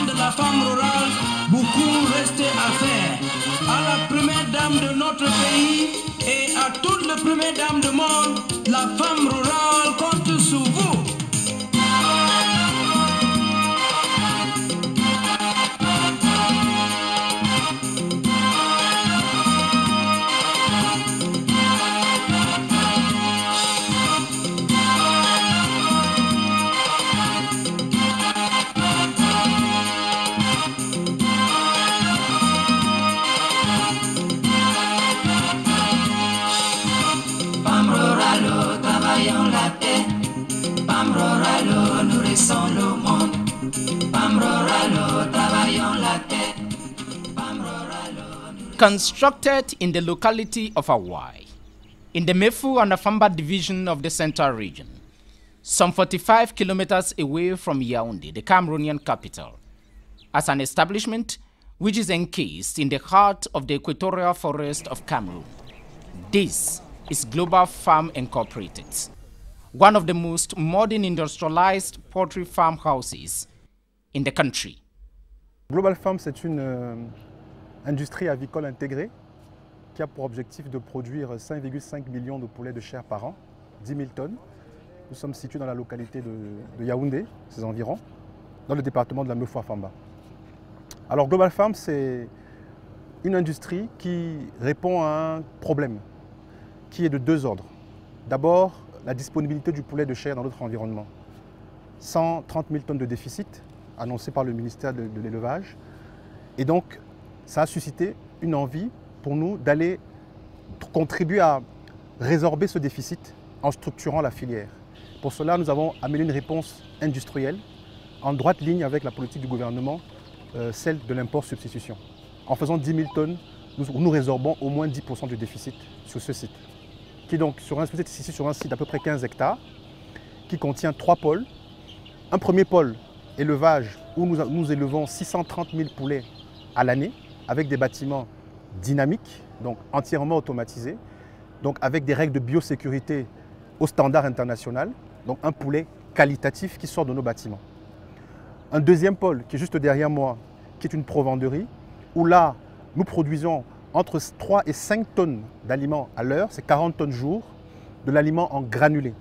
l'émancipation de la femme rurale, beaucoup restait à faire. À la première dame de notre pays et à toutes les premières dames du monde, la femme rurale compte sur vous. Constructed in the locality of Awai, in the Mefu and Afamba division of the Central Region, some 45 kilometers away from Yaoundé, the Cameroonian capital, as an establishment which is encased in the heart of the equatorial forest of Cameroon. This is Global Farm Incorporated, one of the most modern industrialized poultry farmhouses in the country. Global Farm, c'est une industrie avicole intégrée qui a pour objectif de produire 5,5 millions de poulets de chair par an, 10 000 tonnes. Nous sommes situés dans la localité de Yaoundé, ses environs, dans le département de la Mefu-Afamba. Alors Global Farm, c'est une industrie qui répond à un problème qui est de deux ordres. D'abord, la disponibilité du poulet de chair dans notre environnement. 130 000 tonnes de déficit annoncé par le ministère de l'élevage. Et donc, ça a suscité une envie pour nous d'aller contribuer à résorber ce déficit en structurant la filière. Pour cela, nous avons amené une réponse industrielle en droite ligne avec la politique du gouvernement, celle de l'import-substitution. En faisant 10 000 tonnes, nous résorbons au moins 10% du déficit sur ce site, qui est donc sur un site d'à peu près 15 hectares, qui contient 3 pôles. Un premier pôle, élevage, où nous élevons 630 000 poulets à l'année, avec des bâtiments dynamiques, donc entièrement automatisés, donc avec des règles de biosécurité au standard international, donc un poulet qualitatif qui sort de nos bâtiments. Un deuxième pôle qui est juste derrière moi, qui est une provenderie, où là, nous produisons entre 3 et 5 tonnes d'aliments à l'heure, c'est 40 tonnes jour, de l'aliment en granulé.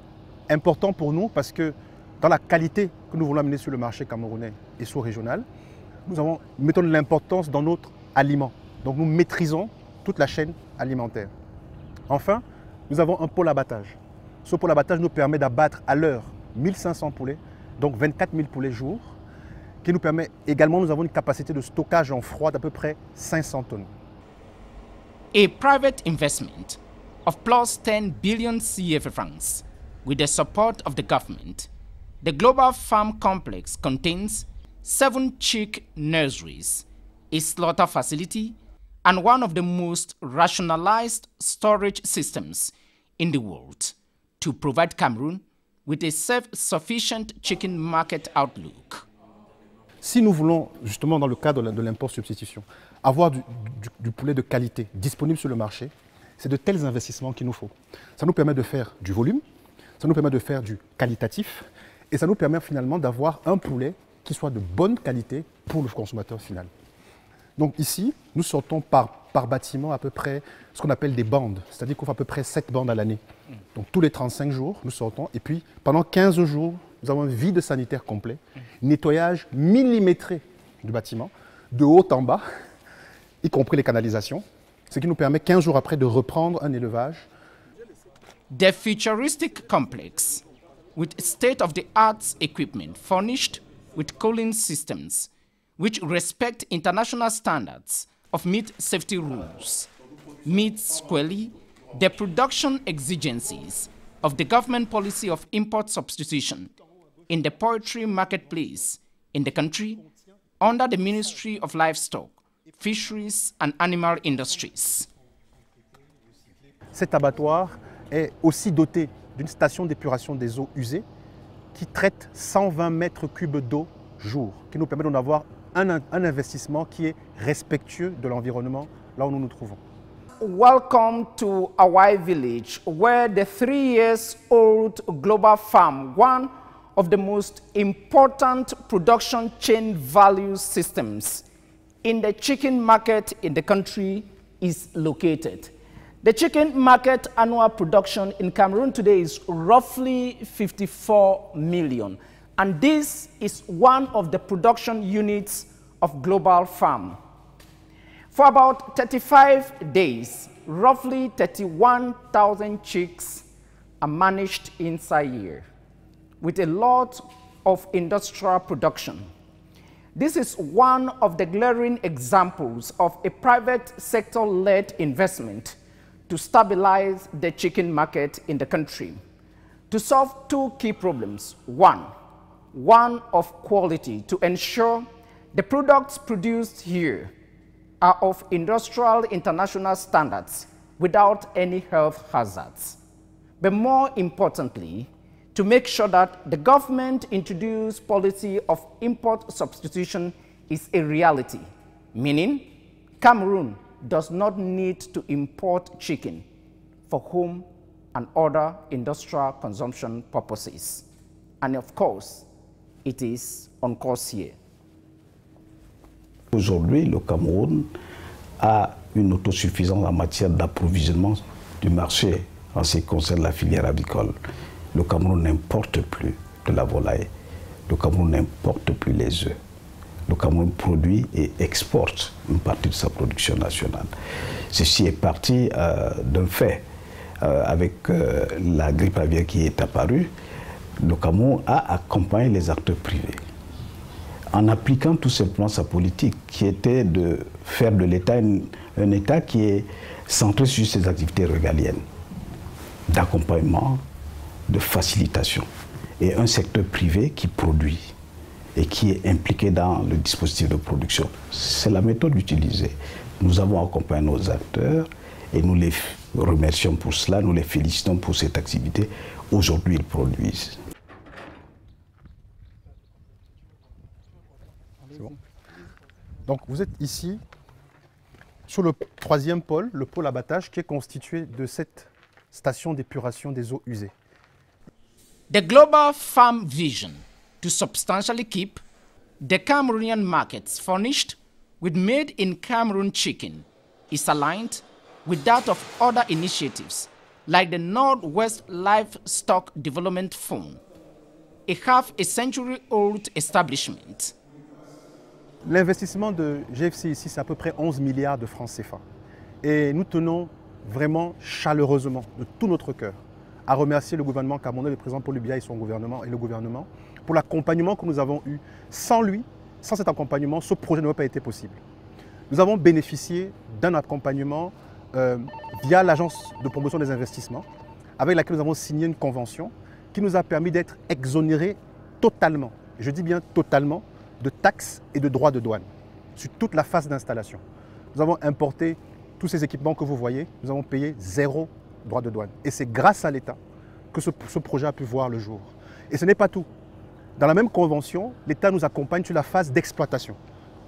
Important pour nous parce que dans la qualité que nous voulons amener sur le marché camerounais et sous-régional, nous mettons de l'importance dans notre aliment. Donc nous maîtrisons toute la chaîne alimentaire. Enfin, nous avons un pôle abattage. Ce pôle abattage nous permet d'abattre à l'heure 1500 poulets, donc 24 000 poulets jour, qui nous permet également, nous avons une capacité de stockage en froid d'à peu près 500 tonnes. A private investment of plus 10 billion CFA francs with the support of the government, the Global Farm Complex contains 7 chick nurseries, a slaughter facility, and one of the most rationalized storage systems in the world to provide Cameroon with a self-sufficient chicken market outlook. Si nous voulons, justement dans le cadre de l'import-substitution, avoir du poulet de qualité disponible sur le marché, c'est de tels investissements qu'il nous faut. Ça nous permet de faire du volume, ça nous permet de faire du qualitatif, et ça nous permet finalement d'avoir un poulet qui soit de bonne qualité pour le consommateur final. Donc ici, nous sortons par bâtiment à peu près ce qu'on appelle des bandes, c'est-à-dire qu'on fait à peu près 7 bandes à l'année. Donc tous les 35 jours, nous sortons, et puis pendant 15 jours, nous avons un vide sanitaire complet, nettoyage millimétré du bâtiment, de haut en bas, y compris les canalisations, ce qui nous permet 15 jours après de reprendre un élevage. The futuristic complex, with state-of-the-art equipment furnished with cooling systems, which respect international standards of meat safety rules, meets squarely the production exigencies of the government policy of import substitution in the poultry marketplace in the country under the Ministry of Livestock, Fisheries and Animal Industries. Cet abattoir est aussi doté d'une station d'épuration des eaux usées qui traite 120 mètres cubes d'eau jour, qui nous permet d'en avoir un investissement qui est respectueux de l'environnement là où nous nous trouvons. Welcome to Awai village, where the 3-year-old Global Farm, one of the most important production chain value systems in the chicken market in the country is located. The chicken market annual production in Cameroon today is roughly 54 million, and this is one of the production units of Global Farm. For about 35 days, roughly 31,000 chicks are managed inside here, with a lot of industrial production. This is one of the glaring examples of a private sector-led investment to stabilize the chicken market in the country, to solve two key problems. One of quality, to ensure the products produced here are of industrial international standards without any health hazards. But more importantly, to make sure that the government introduced policy of import substitution is a reality, meaning Cameroon does not need to import chicken for home and other industrial consumption purposes. And of course, it is on course here. Aujourd'hui, le Cameroun a une autosuffisance en matière d'approvisionnement du marché en ce qui concerne la filière avicole. Le Cameroun n'importe plus de la volaille. Le Cameroun n'importe plus les œufs. Le Cameroun produit et exporte une partie de sa production nationale. Ceci est parti d'un fait. Avec la grippe aviaire qui est apparue, le Cameroun a accompagné les acteurs privés en appliquant tout simplement sa politique qui était de faire de l'État un État qui est centré sur ses activités régaliennes, d'accompagnement, de facilitation, et un secteur privé qui produit et qui est impliqué dans le dispositif de production. C'est la méthode utilisée. Nous avons accompagné nos acteurs et nous les remercions pour cela, nous les félicitons pour cette activité. Aujourd'hui, ils produisent. Bon. Donc vous êtes ici sur le troisième pôle, le pôle abattage, qui est constitué de cette station d'épuration des eaux usées. The Global Farm vision to substantially keep the Cameroonian markets furnished with made-in-Cameroon chicken is aligned with that of other initiatives like the Northwest Livestock Development Fund, a half-a-century-old establishment. L'investissement de GFC ici, c'est à peu près 11 milliards de francs CFA. Et nous tenons vraiment chaleureusement, de tout notre cœur, à remercier le gouvernement camerounais, le président Paul Biya et son gouvernement, et le gouvernement, pour l'accompagnement que nous avons eu. Sans lui, sans cet accompagnement, ce projet n'aurait pas été possible. Nous avons bénéficié d'un accompagnement via l'Agence de promotion des investissements, avec laquelle nous avons signé une convention qui nous a permis d'être exonérés totalement, je dis bien totalement, de taxes et de droits de douane sur toute la phase d'installation. Nous avons importé tous ces équipements que vous voyez, nous avons payé 0 droit de douane. Et c'est grâce à l'État que ce projet a pu voir le jour. Et ce n'est pas tout. Dans la même convention, l'État nous accompagne sur la phase d'exploitation,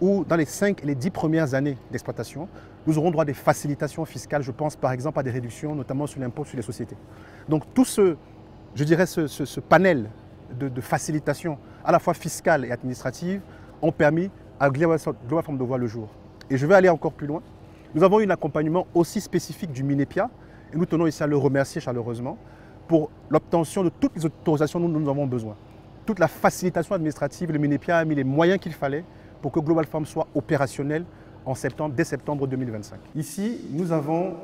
où dans les 5 et les 10 premières années d'exploitation, nous aurons droit à des facilitations fiscales, je pense par exemple à des réductions, notamment sur l'impôt sur les sociétés. Donc tout ce panel de facilitation, à la fois fiscale et administrative, ont permis à Global Farm de voir le jour. Et je vais aller encore plus loin. Nous avons eu un accompagnement aussi spécifique du MINEPIA, et nous tenons ici à le remercier chaleureusement, pour l'obtention de toutes les autorisations dont nous avons besoin. Toute la facilitation administrative, le MINEPIA a mis les moyens qu'il fallait pour que Global Farm soit opérationnel en septembre, dès septembre 2025. Ici, nous avons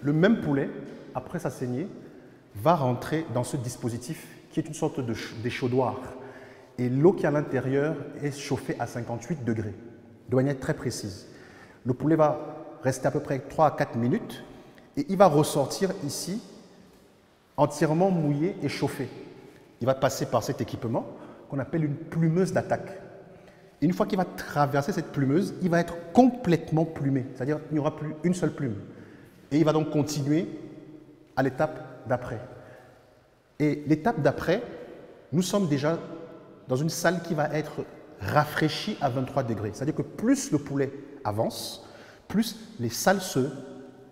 le même poulet, après sa saignée, va rentrer dans ce dispositif qui est une sorte d'échauddoir. Et l'eau qui est à l'intérieur est chauffée à 58 degrés, de manière très précise. Le poulet va rester à peu près 3 à 4 minutes et il va ressortir ici entièrement mouillé et chauffé. Il va passer par cet équipement qu'on appelle une plumeuse d'attaque. Une fois qu'il va traverser cette plumeuse, il va être complètement plumé, c'est-à-dire qu'il n'y aura plus une seule plume. Et il va donc continuer à l'étape d'après. Et l'étape d'après, nous sommes déjà dans une salle qui va être rafraîchie à 23 degrés. C'est-à-dire que plus le poulet avance, plus les salles se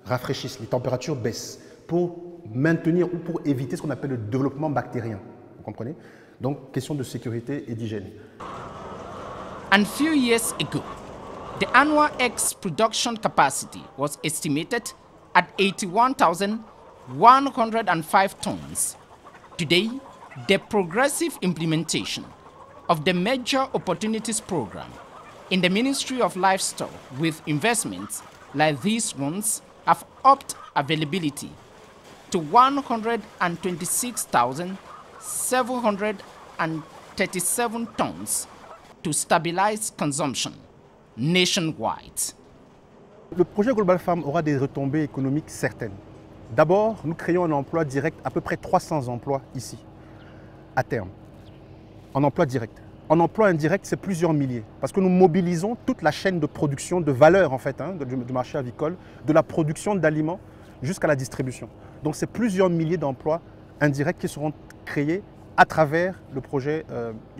rafraîchissent, les températures baissent pour maintenir ou pour éviter ce qu'on appelle le développement bactérien. comprenez? Donc, question de sécurité et d'hygiène. And few years ago, the annual eggs production capacity was estimated at 81,105 tons. Today, the progressive implementation of the Major Opportunities Program in the Ministry of Livestock with investments like these ones have upped availability to 126,737 tons to stabilize consumption nationwide. Le projet Global Farm aura des retombées économiques certaines. D'abord, nous créons un emploi direct, à peu près 300 emplois ici, à terme, en emploi direct. En emploi indirect, c'est plusieurs milliers, parce que nous mobilisons toute la chaîne de production, de valeur en fait, du marché avicole, de la production d'aliments jusqu'à la distribution. Donc c'est plusieurs milliers d'emplois indirects qui seront créés à travers le projet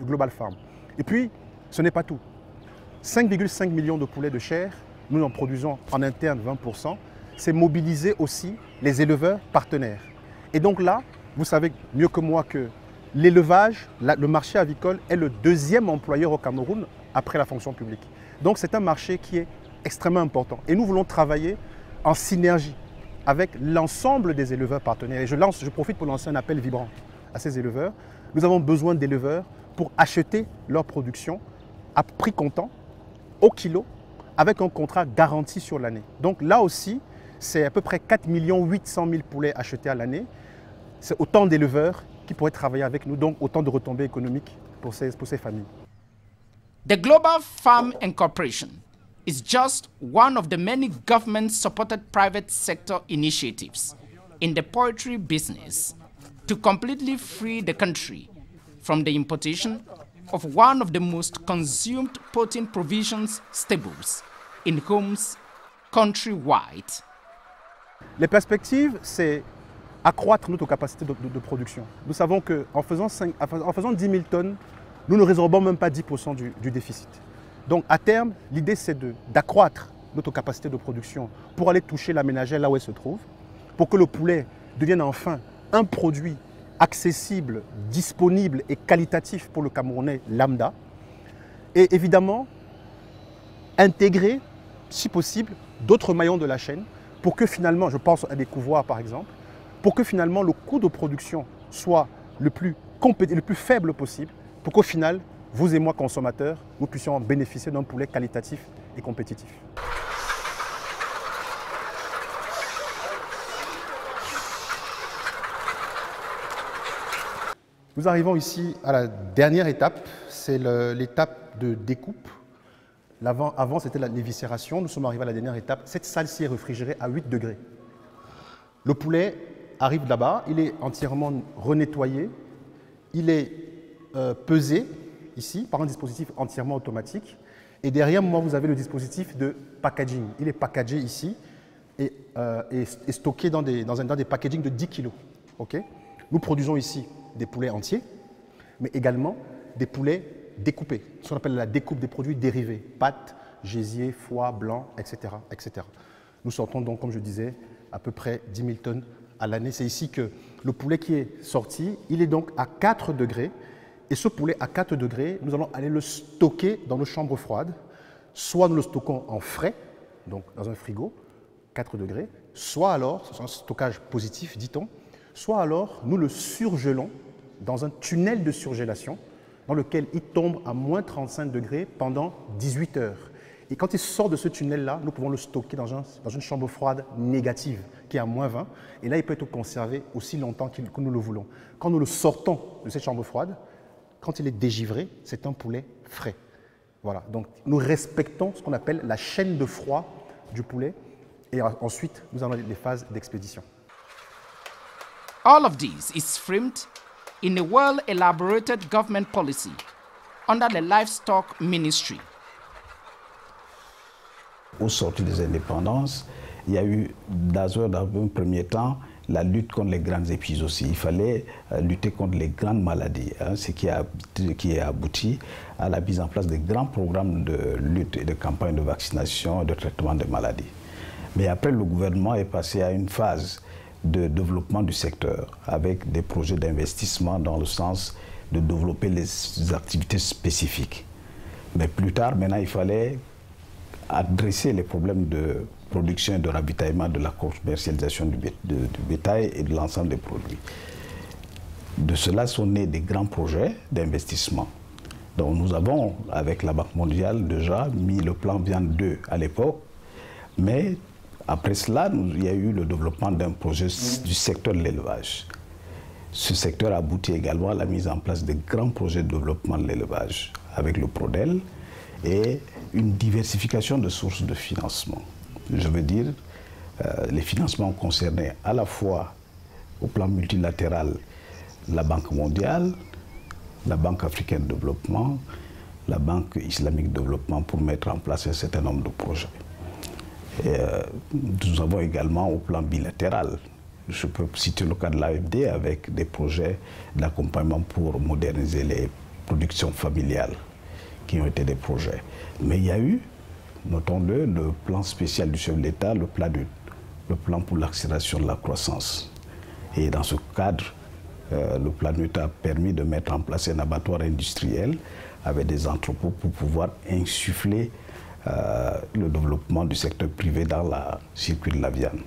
Global Farm. Et puis, ce n'est pas tout. 5,5 millions de poulets de chair, nous en produisons en interne 20%, c'est mobiliser aussi les éleveurs partenaires. Et donc là, vous savez mieux que moi que l'élevage, le marché avicole est le deuxième employeur au Cameroun après la fonction publique. Donc c'est un marché qui est extrêmement important. Et nous voulons travailler en synergie avec l'ensemble des éleveurs partenaires. Et je profite pour lancer un appel vibrant à ces éleveurs. Nous avons besoin d'éleveurs pour acheter leur production à prix comptant, au kilo, avec un contrat garanti sur l'année. Donc là aussi, c'est à peu près 4 800 000 poulets achetés à l'année. C'est autant d'éleveurs qui pourraient travailler avec nous, donc autant de retombées économiques pour ces familles. The Global Farm Incorporation is just one of the many government-supported private sector initiatives in the poultry business to completely free the country from the importation of one of the most consumed protein provisions staples in homes countrywide. Les perspectives, c'est accroître notre capacité de production. Nous savons qu'en faisant 10 000 tonnes, nous ne résorbons même pas 10% du déficit. Donc à terme, l'idée c'est d'accroître notre capacité de production pour aller toucher la ménagère là où elle se trouve, pour que le poulet devienne enfin un produit accessible, disponible et qualitatif pour le Camerounais lambda. Et évidemment, intégrer, si possible, d'autres maillons de la chaîne pour que finalement, je pense à des couvoirs par exemple, pour que finalement le coût de production soit le plus faible possible, pour qu'au final, vous et moi consommateurs, nous puissions bénéficier d'un poulet qualitatif et compétitif. Nous arrivons ici à la dernière étape, c'est l'étape de découpe. Avant c'était l'éviscération, nous sommes arrivés à la dernière étape. Cette salle-ci est réfrigérée à 8 degrés. Le poulet arrive là-bas, il est entièrement renettoyé, il est pesé ici par un dispositif entièrement automatique. Et derrière moi, vous avez le dispositif de packaging. Il est packagé ici et stocké dans des packagings de 10 kg. Okay? Nous produisons ici des poulets entiers, mais également des poulets découpés, ce qu'on appelle la découpe des produits dérivés, pâtes, gésier, foie, blanc, etc., etc. Nous sortons donc, comme je disais, à peu près 10 000 tonnes à l'année. C'est ici que le poulet qui est sorti, il est donc à 4 degrés. Et ce poulet à 4 degrés, nous allons aller le stocker dans nos chambres froides. Soit nous le stockons en frais, donc dans un frigo, 4 degrés, soit alors, c'est un stockage positif, dit-on, soit alors nous le surgelons dans un tunnel de surgélation dans lequel il tombe à moins 35 degrés pendant 18 heures. Et quand il sort de ce tunnel-là, nous pouvons le stocker dans une chambre froide négative qui est à moins 20. Et là, il peut être conservé aussi longtemps que nous le voulons. Quand nous le sortons de cette chambre froide, quand il est dégivré, c'est un poulet frais. Voilà, donc nous respectons ce qu'on appelle la chaîne de froid du poulet. Et ensuite, nous avons les phases d'expédition. All of this is framed in a well-elaborated government policy under the Livestock Ministry. Au sortir des indépendances, il y a eu dans un premier temps la lutte contre les grandes épizooties. Il fallait lutter contre les grandes maladies, ce qui a abouti à la mise en place de grands programmes de lutte et de campagnes de vaccination et de traitement des maladies. Mais après, le gouvernement est passé à une phase de développement du secteur avec des projets d'investissement dans le sens de développer les activités spécifiques. Mais plus tard, maintenant, il fallait adresser les problèmes de production et de ravitaillement, de la commercialisation du bétail et de l'ensemble des produits. De cela sont nés des grands projets d'investissement. Donc nous avons, avec la Banque mondiale, déjà mis le plan Viande 2 à l'époque, mais après cela, il y a eu le développement d'un projet du secteur de l'élevage. Ce secteur a abouti également à la mise en place de grands projets de développement de l'élevage avec le PRODEL et une diversification de sources de financement. Je veux dire, les financements concernés à la fois au plan multilatéral la Banque mondiale, la Banque africaine de développement, la Banque islamique de développement pour mettre en place un certain nombre de projets. Et, nous avons également au plan bilatéral, je peux citer le cas de l'AFD avec des projets d'accompagnement pour moderniser les productions familiales qui ont été des projets. Mais il y a eu, notons-le, le plan spécial du chef de l'État, le plan pour l'accélération de la croissance. Et dans ce cadre, le PNUD a permis de mettre en place un abattoir industriel avec des entrepôts pour pouvoir insuffler le développement du secteur privé dans le circuit de la viande.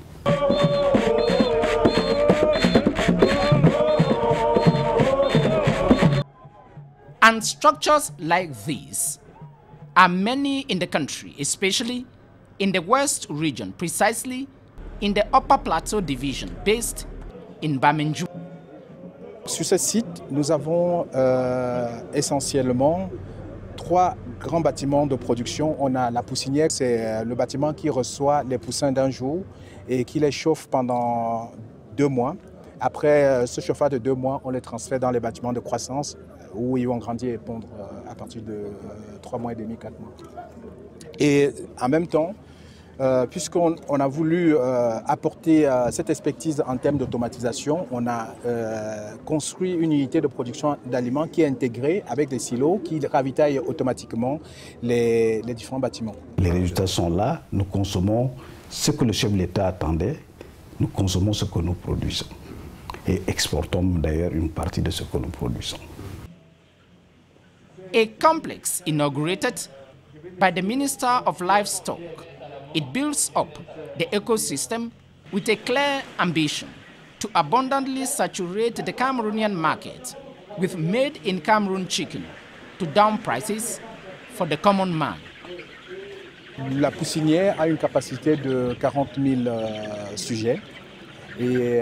And structures like these are many in the country, especially in the West region, precisely in the Upper Plateau Division based in Bamenju. Sur ce site, nous avons essentiellement 3 grands bâtiments de production. On a la poussinière, c'est le bâtiment qui reçoit les poussins d'un jour et qui les chauffe pendant 2 mois. Après ce chauffage de 2 mois, on les transfère dans les bâtiments de croissance où ils vont grandir et pondre à partir de 3 mois et demi, 4 mois. Et en même temps, puisqu'on a voulu apporter cette expertise en termes d'automatisation, on a construit une unité de production d'aliments qui est intégrée avec des silos qui ravitaillent automatiquement les différents bâtiments. Les résultats sont là, nous consommons ce que le chef de l'État attendait, nous consommons ce que nous produisons et exportons d'ailleurs une partie de ce que nous produisons. A complex inaugurated by the Minister of Livestock, it builds up the ecosystem with a clear ambition to abundantly saturate the Cameroonian market with made-in-Cameroon chicken to down prices for the common man. La poussinière a une capacité de 40 000 sujets et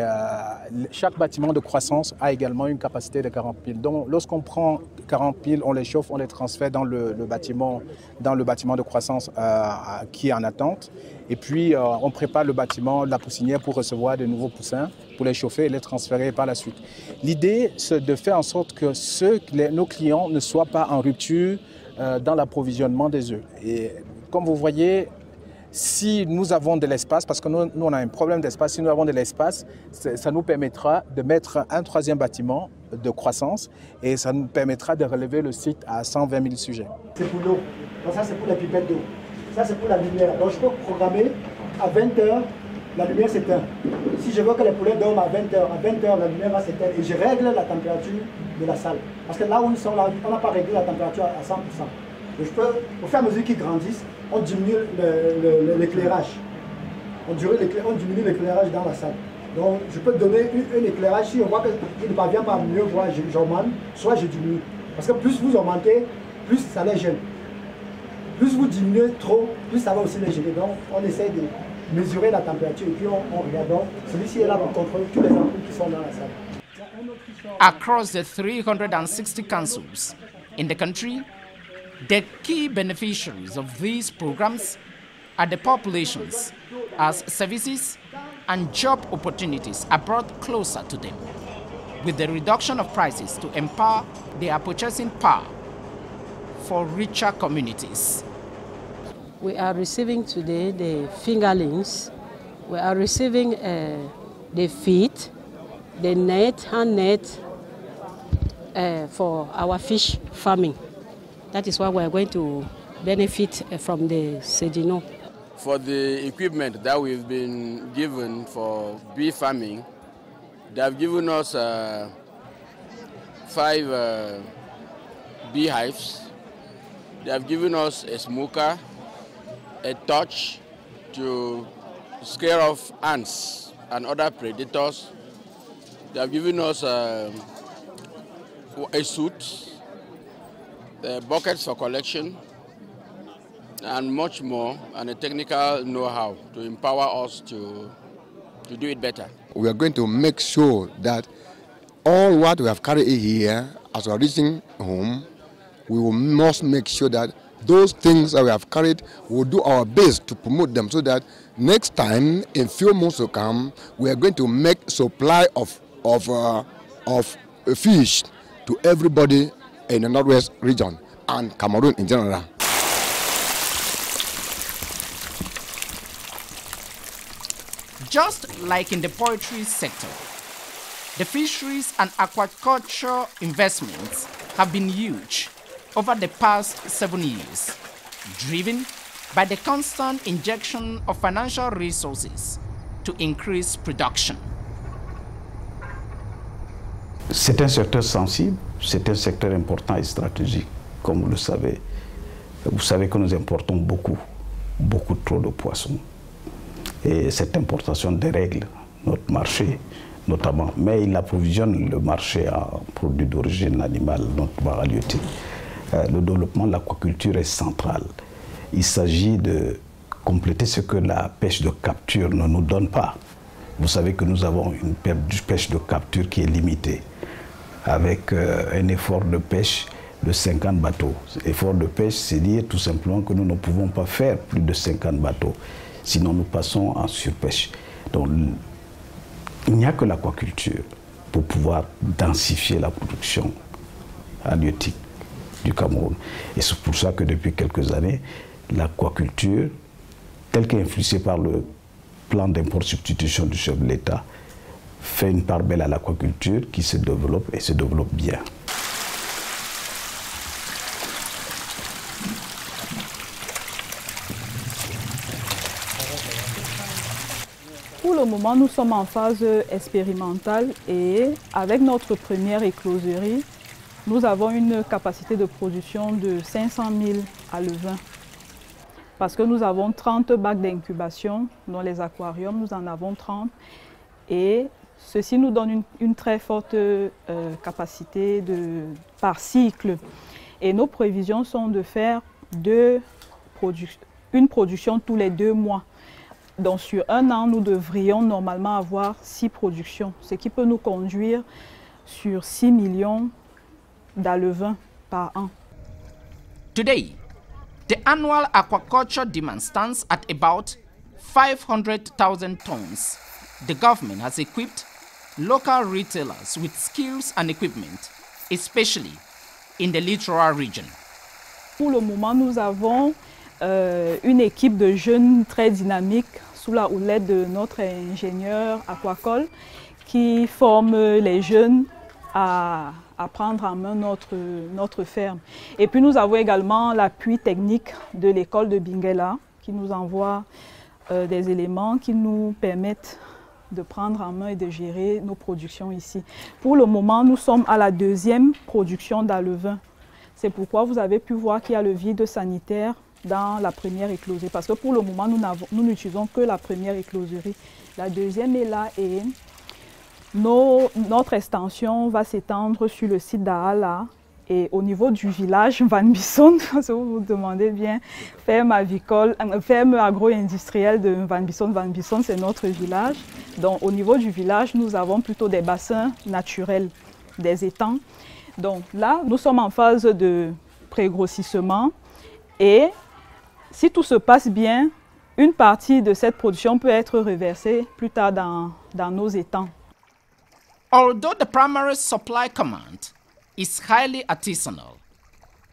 chaque bâtiment de croissance a également une capacité de 40 000. Donc lorsqu'on prend 40 000, on les chauffe, on les transfère dans le bâtiment de croissance qui est en attente. Et puis on prépare le bâtiment, la poussinière pour recevoir de nouveaux poussins, pour les chauffer et les transférer par la suite. L'idée, c'est de faire en sorte que nos clients ne soient pas en rupture dans l'approvisionnement des œufs. Et comme vous voyez, si nous avons de l'espace, parce que nous on a un problème d'espace, si nous avons de l'espace, ça nous permettra de mettre un 3e bâtiment de croissance et ça nous permettra de relever le site à 120 000 sujets. C'est pour l'eau, ça c'est pour les pipettes d'eau, ça c'est pour la lumière. Donc je peux programmer à 20 h, la lumière s'éteint. Si je veux que les poulets dorment à 20 h, la lumière va s'éteindre et je règle la température de la salle. Parce que là où ils sont, là, on n'a pas réglé la température à 100%. Et je peux, au fur et à mesure qu'ils grandissent, on diminue l'éclairage. On diminue l'éclairage dans la salle. Donc je peux donner un éclairage, si on voit qu'il ne parvient pas à mieux voir, j'augmente, soit je diminue. Parce que plus vous augmentez, plus ça les gêne. Plus vous diminuez trop, plus ça va aussi les gêner. Donc on essaie de mesurer la température et puis on regarde. Donc celui-ci est là pour contrôler tous les ampoules qui sont dans la salle. Across the 360 councils in the country, the key beneficiaries of these programs are the populations, as services and job opportunities are brought closer to them, with the reduction of prices to empower their purchasing power for richer communities. We are receiving today the fingerlings, we are receiving the feed, the net, hand net for our fish farming. That is why we are going to benefit from the Sedino. For the equipment that we've been given for bee farming, They have given us 5 beehives. They have given us a smoker, a torch to scare off ants and other predators. They have given us a suit, buckets for collection, and much more, and a technical know-how to empower us to do it better. We are going to make sure that all what we have carried here, as we are reaching home, we must make sure that those things that we have carried, we will do our best to promote them so that next time, in few months to come, we are going to make supply of fish to everybody in the Northwest region and Cameroon in general. Just like in the poultry sector, the fisheries and aquaculture investments have been huge over the past 7 years, driven by the constant injection of financial resources to increase production. C'est un secteur sensible, c'est un secteur important et stratégique, comme vous le savez. Vous savez que nous importons beaucoup trop de poissons. Et cette importation dérègle notre marché, notamment. Mais il approvisionne le marché en produits d'origine animale, notamment halieutique. Le développement de l'aquaculture est central. Il s'agit de compléter ce que la pêche de capture ne nous donne pas. Vous savez que nous avons une pêche de capture qui est limitée, avec un effort de pêche de 50 bateaux. Effort de pêche, c'est dire tout simplement que nous ne pouvons pas faire plus de 50 bateaux, sinon nous passons en surpêche. Donc il n'y a que l'aquaculture pour pouvoir densifier la production halieutique du Cameroun. Et c'est pour ça que depuis quelques années, l'aquaculture, telle qu'influencée par le plan d'import-substitution du chef de l'État, fait une part belle à l'aquaculture qui se développe et se développe bien. Pour le moment, nous sommes en phase expérimentale et avec notre première écloserie, nous avons une capacité de production de 500 000 à levain. Parce que nous avons 30 bacs d'incubation dans les aquariums, nous en avons 30. Et ceci nous donne une très forte capacité par cycle. Et nos prévisions sont de faire une production tous les 2 mois. Donc sur un an, nous devrions normalement avoir 6 productions, ce qui peut nous conduire sur 6 millions d'alevins par an. Today, the annual aquaculture demand stands at about 500,000 tons. The government has equipped local retailers with skills and equipment, especially in the littoral region. Pour le moment, nous avons une équipe de jeunes très dynamiques sous la houlette de notre ingénieur aquacole qui forme les jeunes à prendre en main notre ferme. Et puis nous avons également l'appui technique de l'école de Benguela qui nous envoie des éléments qui nous permettent de prendre en main et de gérer nos productions ici. Pour le moment, nous sommes à la 2e production d'alevins. C'est pourquoi vous avez pu voir qu'il y a le vide sanitaire dans la première écloserie. Parce que pour le moment, nous n'utilisons que la première écloserie. La 2e est là et notre extension va s'étendre sur le site d'Aala et au niveau du village Van Bisson, si vous vous demandez bien, ferme agro-industrielle de Van Bisson, c'est notre village. Donc au niveau du village, nous avons plutôt des bassins naturels, des étangs. Donc là, nous sommes en phase de pré-grossissement et si tout se passe bien, une partie de cette production peut être reversée plus tard dans nos étangs. Although the primary supply command is highly artisanal,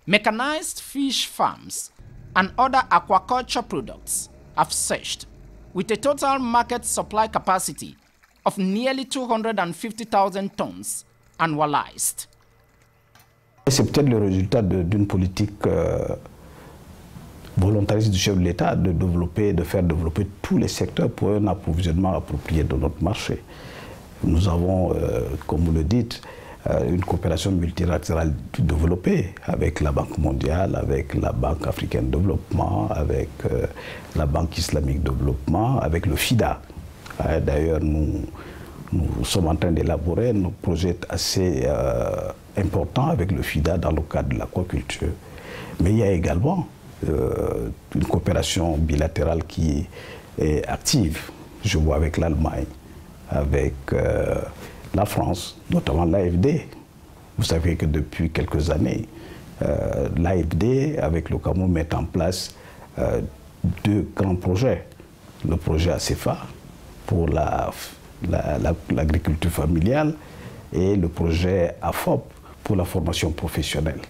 mechanized fish farms and other aquaculture products have surged with a total market supply capacity of nearly 250,000 tons annualized. C'est peut-être le résultat d'une politique volontariste du chef de l'État de faire développer tous les secteurs pour un approvisionnement approprié de notre marché. Nous avons, comme vous le dites, une coopération multilatérale développée avec la Banque mondiale, avec la Banque africaine de développement, avec la Banque islamique de développement, avec le FIDA. D'ailleurs, nous sommes en train d'élaborer nos projets assez importants avec le FIDA dans le cadre de l'aquaculture. Mais il y a également une coopération bilatérale qui est active. Je vois avec l'Allemagne, avec la France, notamment l'AFD. Vous savez que depuis quelques années, l'AFD, avec le Cameroun, met en place 2 grands projets. Le projet ACEFA pour l'agriculture familiale et le projet AFOP pour la formation professionnelle,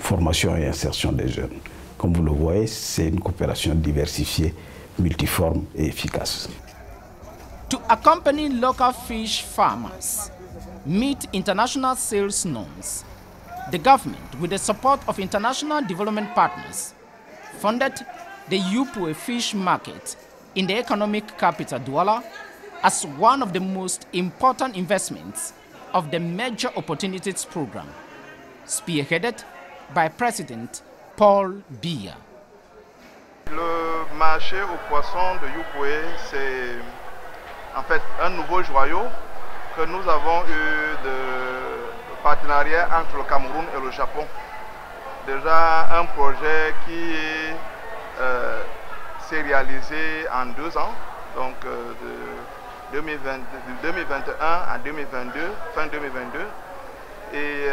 formation et insertion des jeunes. Comme vous le voyez, c'est une coopération diversifiée, multiforme et efficace. To accompany local fish farmers meet international sales norms, the government, with the support of international development partners, funded the Yupwe Fish Market in the economic capital Douala as one of the most important investments of the Major Opportunities Program, spearheaded by President Paul Biya. Le marché aux poissons de Yupwe, c'est en fait un nouveau joyau que nous avons eu de partenariat entre le Cameroun et le Japon. Déjà un projet qui s'est réalisé en 2 ans, donc de 2021 à 2022, fin 2022. Et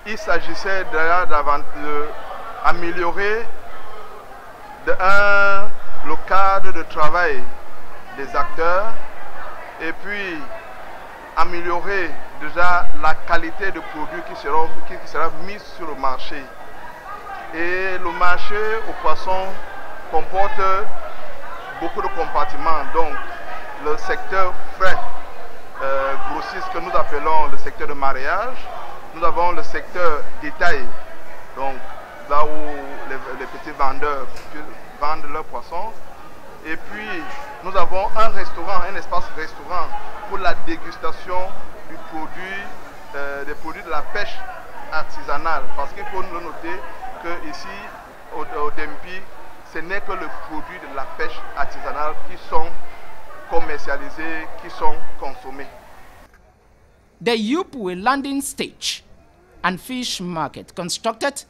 il s'agissait d'améliorer le cadre de travail des acteurs et puis améliorer déjà la qualité de produits qui sera mis sur le marché. Et le marché aux poissons comporte beaucoup de compartiments, donc le secteur frais grossiste que nous appelons le secteur de mareyage, nous avons le secteur détail, donc là où les petits vendeurs vendent leurs poissons. Et puis, nous avons un restaurant, un espace restaurant pour la dégustation des produits de la pêche artisanale. Parce qu'il faut le noter qu'ici, au Dempi, ce n'est que les produits de la pêche artisanale qui sont commercialisés, qui sont consommés. The Yupwe landing stage and fish market constructed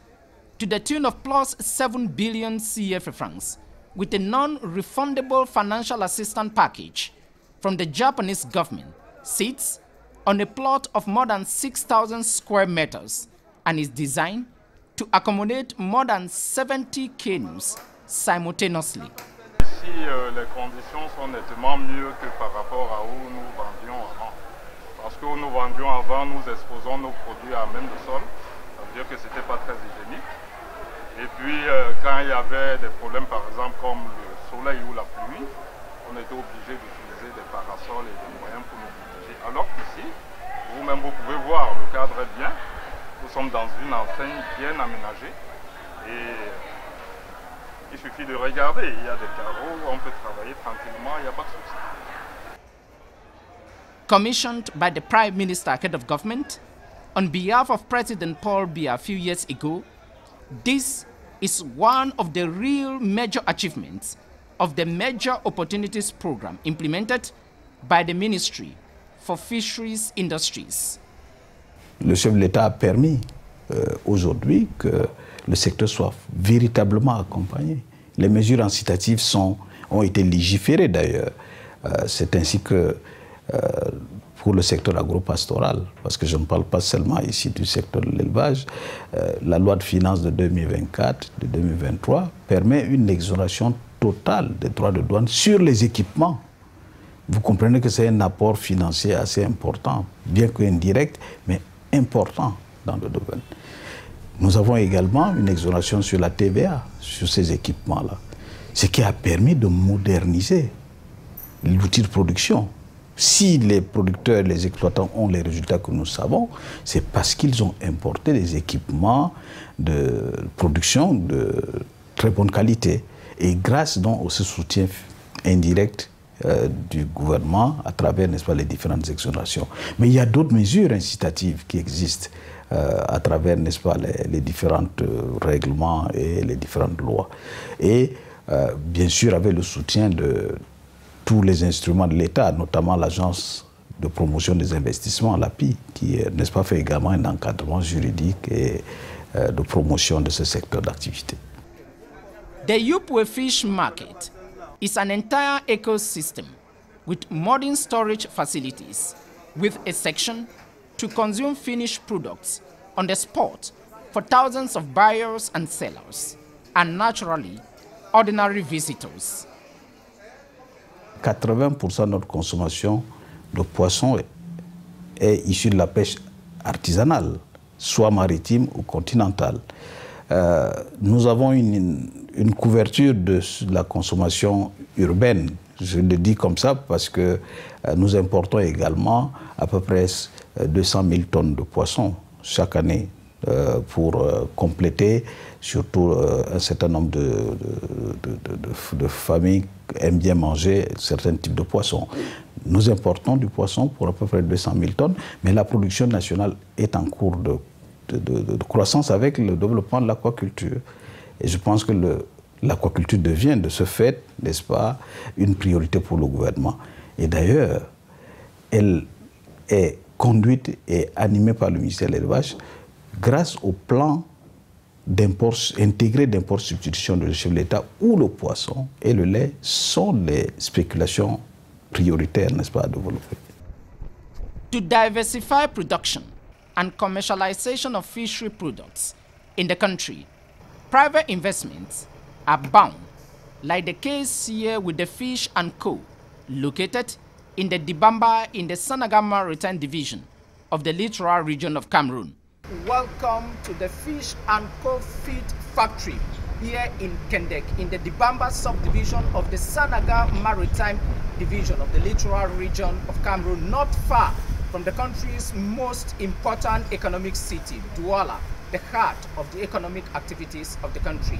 to the tune of plus 7 billion CFA francs with a non-refundable financial assistance package from the Japanese government, sits on a plot of more than 6,000 square meters and is designed to accommodate more than 70 canoes simultaneously. Ici, les conditions sont nettement mieux que par rapport à où nous vendions avant. Parce que où nous vendions avant, nous exposons nos produits à même le sol. Ça veut dire que ce n'était pas très hygiénique. Et puis, quand il y avait des problèmes, par exemple, comme le soleil ou la pluie, on était obligé d'utiliser des parasols et des moyens pour nous protéger. Alors qu'ici, vous-même, vous pouvez voir, le cadre est bien. Nous sommes dans une enseigne bien aménagée. Et il suffit de regarder. Il y a des carreaux, on peut travailler tranquillement, il n'y a pas de souci. Commissioned by the Prime Minister, head of government, on behalf of President Paul Biya a few years ago, this is one of the real major achievements of the Major Opportunities Program implemented by the Ministry for Fisheries Industries. Le chef de l'État a permis aujourd'hui que le secteur soit véritablement accompagné. Les mesures incitatives ont été légiférées d'ailleurs. C'est ainsi que pour le secteur agropastoral, parce que je ne parle pas seulement ici du secteur de l'élevage, la loi de finances de 2024, de 2023 permet une exonération totale des droits de douane sur les équipements. Vous comprenez que c'est un apport financier assez important, bien qu'indirect, mais important dans le domaine. Nous avons également une exonération sur la TVA, sur ces équipements-là, ce qui a permis de moderniser l'outil de production. Si les producteurs et les exploitants ont les résultats que nous savons, c'est parce qu'ils ont importé des équipements de production de très bonne qualité. Et grâce donc à ce soutien indirect du gouvernement à travers, n'est-ce pas, les différentes exonérations. Mais il y a d'autres mesures incitatives qui existent à travers, n'est-ce pas, les différents règlements et les différentes lois. Et bien sûr, avec le soutien de tous les instruments de l'État, notamment l'Agence de promotion des investissements, l'API, qui, n'est-ce pas, fait également un encadrement juridique et de promotion de ce secteur d'activité. The Yupwe Fish Market is an entire ecosystem with modern storage facilities, with a section to consume finished products on the spot for thousands of buyers and sellers, and naturally, ordinary visitors. 80% de notre consommation de poissons est issue de la pêche artisanale, soit maritime ou continentale. Nous avons une couverture de la consommation urbaine. Je le dis comme ça parce que nous importons également à peu près 200 000 tonnes de poissons chaque année pour compléter surtout un certain nombre de familles aiment bien manger certains types de poissons. Nous importons du poisson pour à peu près 200 000 tonnes, mais la production nationale est en cours de croissance avec le développement de l'aquaculture. Et je pense que l'aquaculture devient de ce fait, n'est-ce pas, une priorité pour le gouvernement. Et d'ailleurs, elle est conduite et animée par le ministère de l'Élevage grâce au plan intégré d'import-substitution de chef de l'État où le poisson et le lait sont les spéculations prioritaires, n'est-ce pas, à développer. To diversify production and commercialization of fishery products in the country, private investments are bound, like the case here with the Fish & Co., located in the Dibamba in the Sanaga Maritime Division of the Littoral Region of Cameroon. Welcome to the Fish & Co. Feed Factory here in Kendek, in the Dibamba subdivision of the Sanaga Maritime Division of the Littoral Region of Cameroon, not far from the country's most important economic city, Douala, the heart of the economic activities of the country.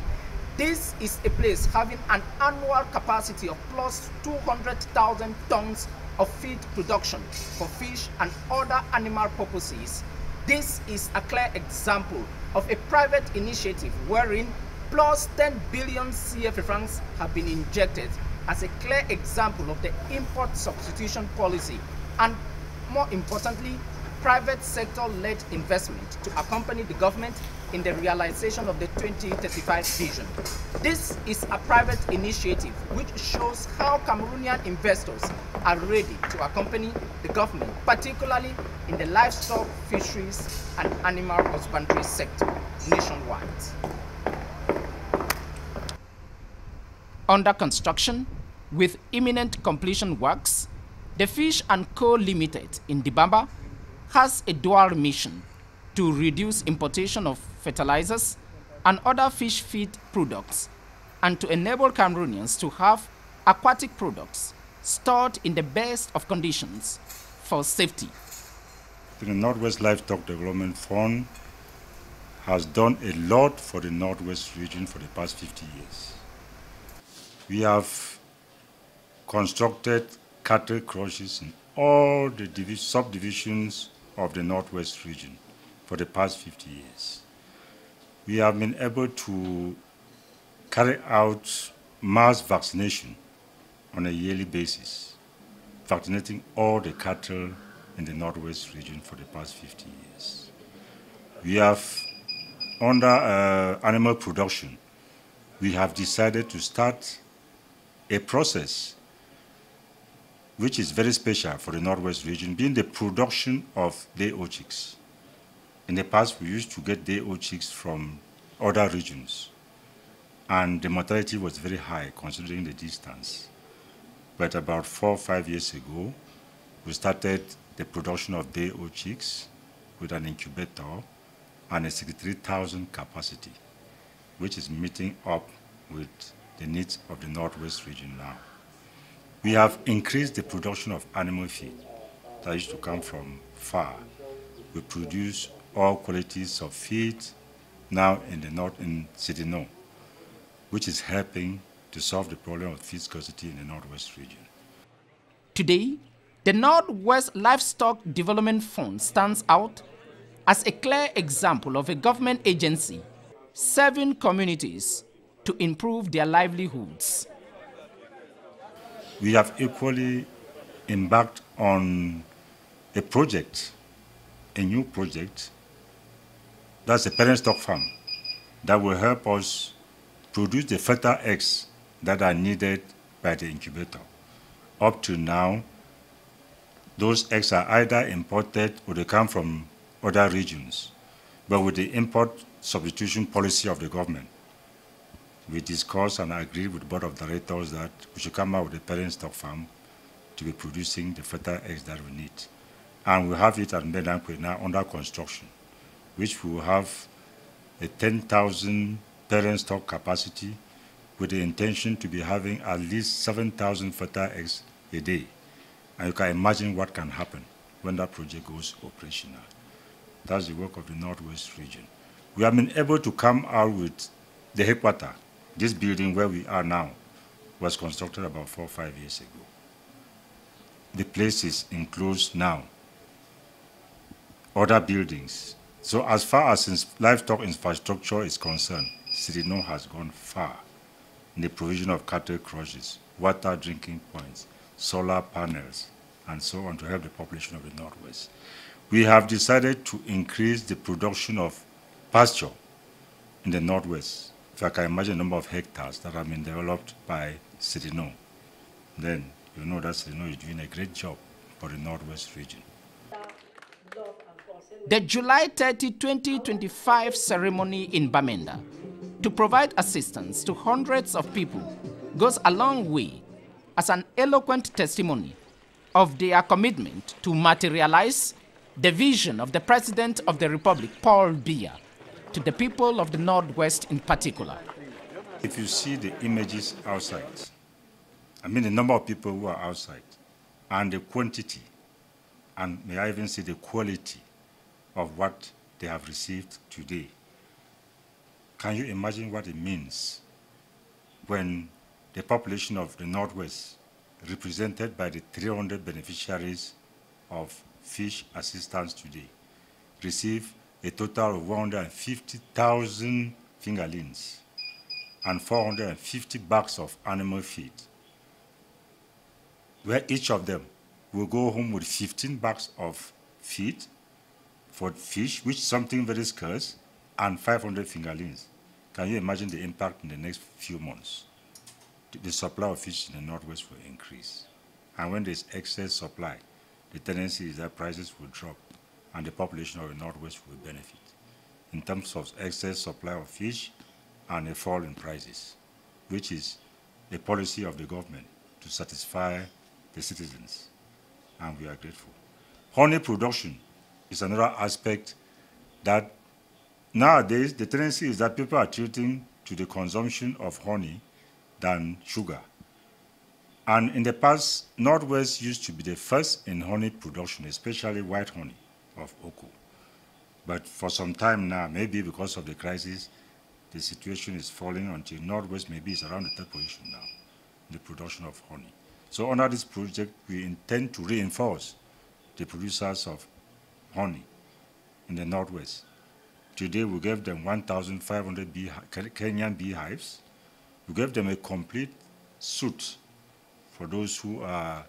This is a place having an annual capacity of plus 200,000 tons of feed production for fish and other animal purposes. This is a clear example of a private initiative wherein plus 10 billion CFA francs have been injected as a clear example of the import substitution policy and, more importantly, private sector-led investment to accompany the government in the realization of the 2035 vision. This is a private initiative which shows how Cameroonian investors are ready to accompany the government, particularly in the livestock, fisheries, and animal husbandry sector nationwide. Under construction, with imminent completion works, the Fish & Co. Limited in Dibamba has a dual mission to reduce importation of fertilizers and other fish feed products and to enable Cameroonians to have aquatic products stored in the best of conditions for safety. The Northwest Livestock Development Fund has done a lot for the Northwest region for the past 50 years. We have constructed cattle crushes in all the subdivisions of the Northwest region for the past 50 years. We have been able to carry out mass vaccination on a yearly basis, vaccinating all the cattle in the Northwest region for the past 50 years. We have, under animal production, we have decided to start a process which is very special for the Northwest region, being the production of day-old chicks. In the past, we used to get day-old chicks from other regions, and the mortality was very high considering the distance. But about 4 or 5 years ago, we started the production of day-old chicks with an incubator and a 63,000 capacity, which is meeting up with the needs of the Northwest region now. We have increased the production of animal feed that used to come from far. We produce all qualities of feed now in the north, in Sidino, which is helping to solve the problem of feed scarcity in the Northwest region. Today, the Northwest Livestock Development Fund stands out as a clear example of a government agency serving communities to improve their livelihoods. We have equally embarked on a project, a new project, that's a parent stock farm that will help us produce the fertile eggs that are needed by the incubator. Up to now, those eggs are either imported or they come from other regions. But with the import substitution policy of the government, we discussed and agreed with the board of directors that we should come out with a parent stock farm to be producing the fertile eggs that we need. And we have it at Medankwe now under construction, which will have a 10,000 parent stock capacity with the intention to be having at least 7,000 fertile eggs a day. And you can imagine what can happen when that project goes operational. That's the work of the Northwest region. We have been able to come out with the headquarters. This building where we are now was constructed about 4 or 5 years ago. The place is enclosed now. Other buildings. So as far as livestock infrastructure is concerned, Sidino has gone far in the provision of cattle crushes, water drinking points, solar panels, and so on to help the population of the Northwest. We have decided to increase the production of pasture in the Northwest. If I can imagine the number of hectares that have been developed by Sidino, then you know that Sidino is doing a great job for the Northwest region. The July 30, 2025 ceremony in Bamenda to provide assistance to hundreds of people goes a long way as an eloquent testimony of their commitment to materialize the vision of the President of the Republic, Paul Biya, to the people of the Northwest in particular. If you see the images outside, I mean the number of people who are outside, and the quantity, and may I even say the quality of what they have received today, can you imagine what it means when the population of the Northwest, represented by the 300 beneficiaries of fish assistance today, receive a total of 150,000 fingerlings and 450 bags of animal feed, where each of them will go home with 15 bags of feed for fish, which is something very scarce, and 500 fingerlings. Can you imagine the impact in the next few months? The supply of fish in the Northwest will increase. And when there's excess supply, the tendency is that prices will drop and the population of the Northwest will benefit in terms of excess supply of fish and a fall in prices, which is a policy of the government to satisfy the citizens, and we are grateful. Honey production is another aspect that nowadays the tendency is that people are tilting to the consumption of honey than sugar. And in the past, Northwest used to be the first in honey production, especially white honey of Oko. But for some time now, maybe because of the crisis, the situation is falling until Northwest maybe is around the third position now in the production of honey. So under this project, we intend to reinforce the producers of honey in the Northwest. Today, we gave them 1,500 Kenyan beehives. We gave them a complete suit for those who are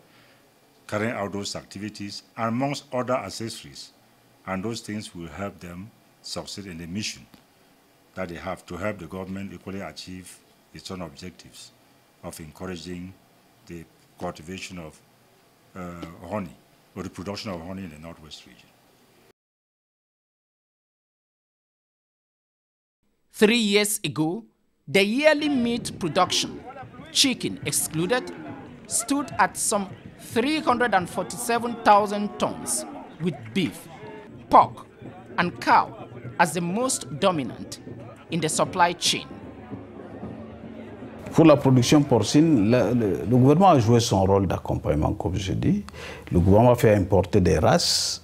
carrying out those activities, amongst other accessories. And those things will help them succeed in the mission that they have to help the government equally achieve its own objectives of encouraging the cultivation of honey, or the production of honey in the Northwest region. 3 years ago, the yearly meat production, chicken excluded, stood at some 347,000 tons, with beef, pork, and cow as the most dominant in the supply chain. Pour la production porcine, le gouvernement a joué son rôle d'accompagnement, comme je dis. Le gouvernement a fait importer des races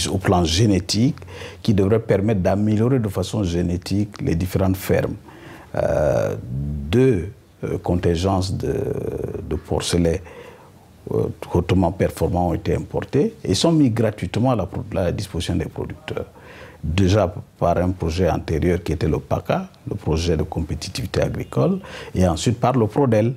au plan génétique qui devraient permettre d'améliorer de façon génétique les différentes fermes. Deux contingences de porcelets hautement performants ont été importés et sont mis gratuitement à la disposition des producteurs. Déjà par un projet antérieur qui était le PACA, le projet de compétitivité agricole, et ensuite par le PRODEL.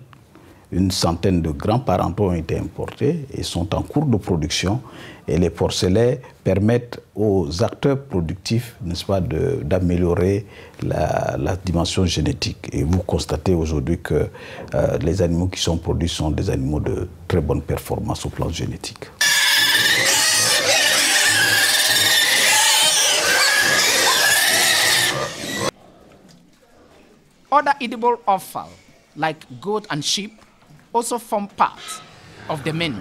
Une centaine de grands parentaux ont été importés et sont en cours de production. Et les porcelets permettent aux acteurs productifs, n'est-ce pas, d'améliorer la dimension génétique. Et vous constatez aujourd'hui que les animaux qui sont produits sont des animaux de très bonne performance au plan génétique. Other edible offal, like goat and sheep, also form part of the menu.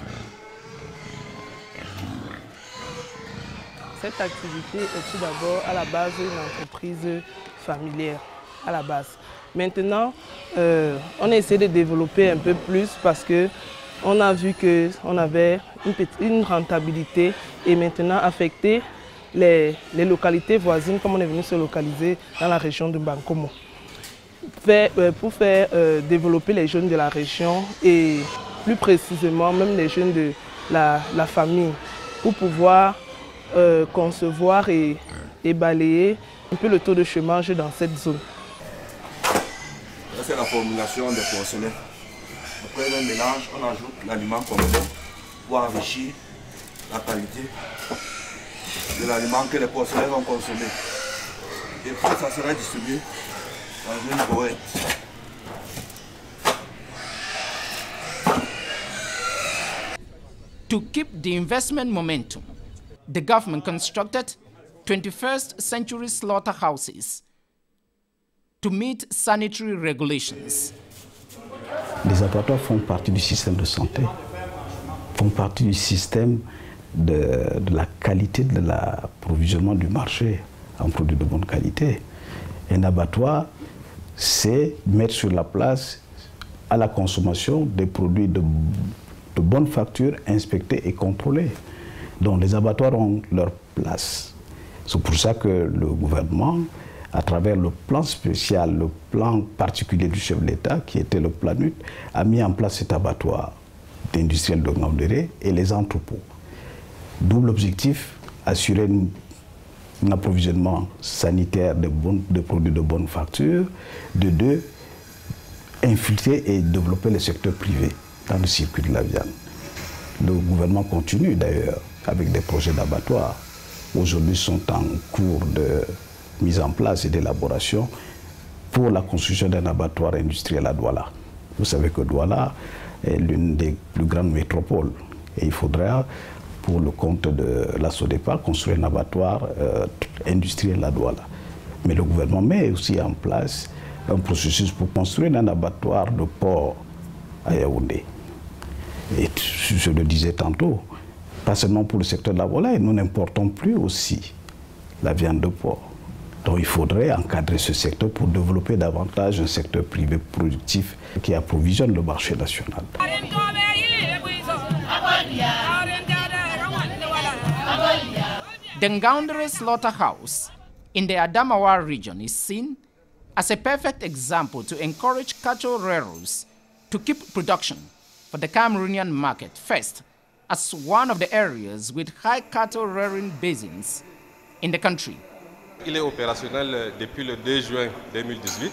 Cette activité est tout d'abord à la base une entreprise familière, à la base. Maintenant, on a essayé de développer un peu plus parce qu'on a vu qu'on avait une rentabilité et maintenant affecter les localités voisines comme on est venu se localiser dans la région de Bankomo. Pour faire développer les jeunes de la région et plus précisément même les jeunes de la famille pour pouvoir concevoir et balayer un peu le taux de chômage dans cette zone. C'est la formulation des porcelets. Après le mélange, on ajoute l'aliment complet pour enrichir la qualité de l'aliment que les porcelets vont consommer. Et puis ça sera distribué dans une boîte. To keep the investment momentum, the government constructed 21st century slaughterhouses to meet sanitary regulations. Les abattoirs font partie du système de santé, font partie du système de la qualité de l'approvisionnement du marché en produits de bonne qualité. Un abattoir, c'est mettre sur la place à la consommation des produits de bonne facture, inspectés et contrôlés. Donc les abattoirs ont leur place. C'est pour ça que le gouvernement, à travers le plan spécial, le plan particulier du chef de l'État, qui était le PLANUT, a mis en place cet abattoir d'industriels de Ngaoundéré et les entrepôts. D'où l'objectif, assurer un approvisionnement sanitaire de produits de bonne facture, de deux, infiltrer et développer le secteur privé dans le circuit de la viande. Le gouvernement continue d'ailleurs avec des projets d'abattoirs. Aujourd'hui sont en cours de mise en place et d'élaboration pour la construction d'un abattoir industriel à Douala. Vous savez que Douala est l'une des plus grandes métropoles et il faudra, pour le compte de la SODEPA, construire un abattoir industriel à Douala. Mais le gouvernement met aussi en place un processus pour construire un abattoir de porc à Yaoundé. Et je le disais tantôt, pas seulement pour le secteur de la volaille, nous n'importons plus aussi la viande de porc. Donc il faudrait encadrer ce secteur pour développer davantage un secteur privé productif qui approvisionne le marché national. The Ngaoundéré slaughterhouse in the Adamawa region is seen as a perfect example to encourage cattle rearers to keep production for the Cameroonian market first, as one of the areas with high cattle rearing basins in the country. Il est opérationnel depuis le 2 juin 2018.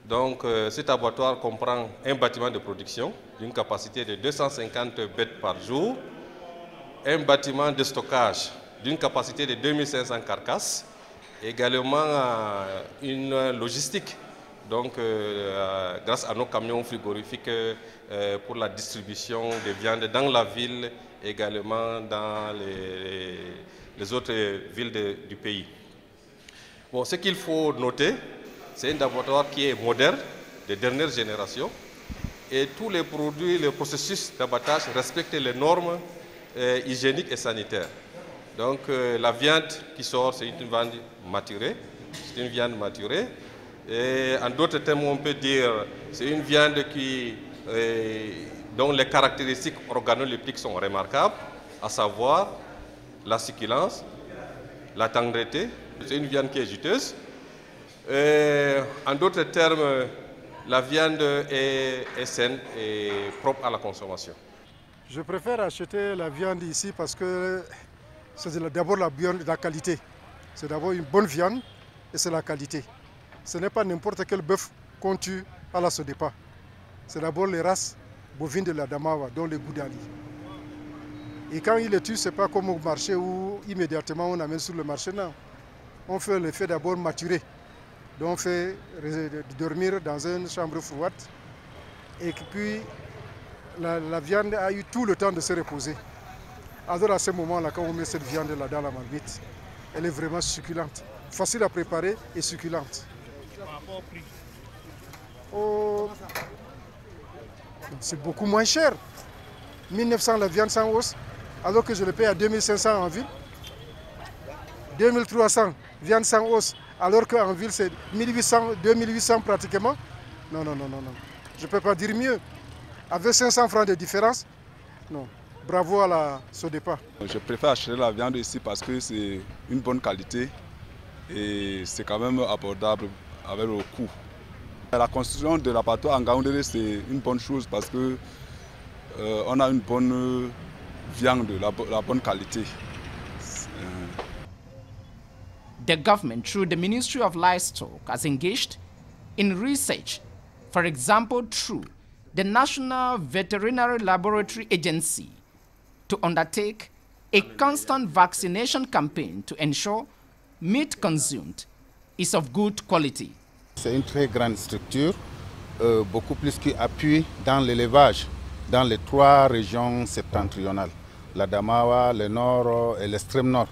Donc cet abattoir comprend un bâtiment de production d'une capacité de 250 bêtes par jour, un bâtiment de stockage d'une capacité de 2500 carcasses, également une logistique, donc grâce à nos camions frigorifiques pour la distribution des viandes dans la ville, également dans les autres villes du pays. Bon, ce qu'il faut noter, c'est un abattoir qui est moderne, de dernière génération, et tous les produits, les processus d'abattage respectent les normes hygiéniques et sanitaires. Donc la viande qui sort, c'est une viande maturée. C'est une viande maturée. Et en d'autres termes, on peut dire c'est une viande dont les caractéristiques organoleptiques sont remarquables, à savoir la succulence, la tendreté. C'est une viande qui est juteuse. En d'autres termes, la viande est saine et propre à la consommation. Je préfère acheter la viande ici parce que c'est d'abord la qualité. C'est d'abord une bonne viande et c'est la qualité. Ce n'est pas n'importe quel bœuf qu'on tue à la Sodepa. C'est d'abord les races bovines de la Damawa, dont les Goudali. Et quand il les tue, ce n'est pas comme au marché où immédiatement on amène sur le marché. Non. On fait le fait d'abord maturer. Donc on fait dormir dans une chambre froide. Et puis la viande a eu tout le temps de se reposer. Alors à ce moment-là, quand on met cette viande-là dans la marmite, elle est vraiment succulente. Facile à préparer et succulente. Par rapport au prix. Oh, c'est beaucoup moins cher. 1900 la viande sans os, alors que je le paye à 2500 en ville. 2300 viande sans os, alors qu'en ville c'est 1800, 2800 pratiquement. Non. Je ne peux pas dire mieux. Avec 500 francs de différence, non. Bravo à la Sodepa. Je préfère acheter la viande ici parce que c'est une bonne qualité et c'est quand même abordable avec le coût. La construction de l'abattoir en Ngaoundéré, c'est une bonne chose parce que on a une bonne viande, la bonne qualité. The government, through the Ministry of Livestock, has engaged in research, for example, through the National Veterinary Laboratory Agency, to undertake a constant vaccination campaign to ensure meat consumed is of good quality. C'est une très grande structure, beaucoup plus qui appuie dans l'élevage dans les 3 régions septentrionales, la Damawa, le nord et l'extrême nord.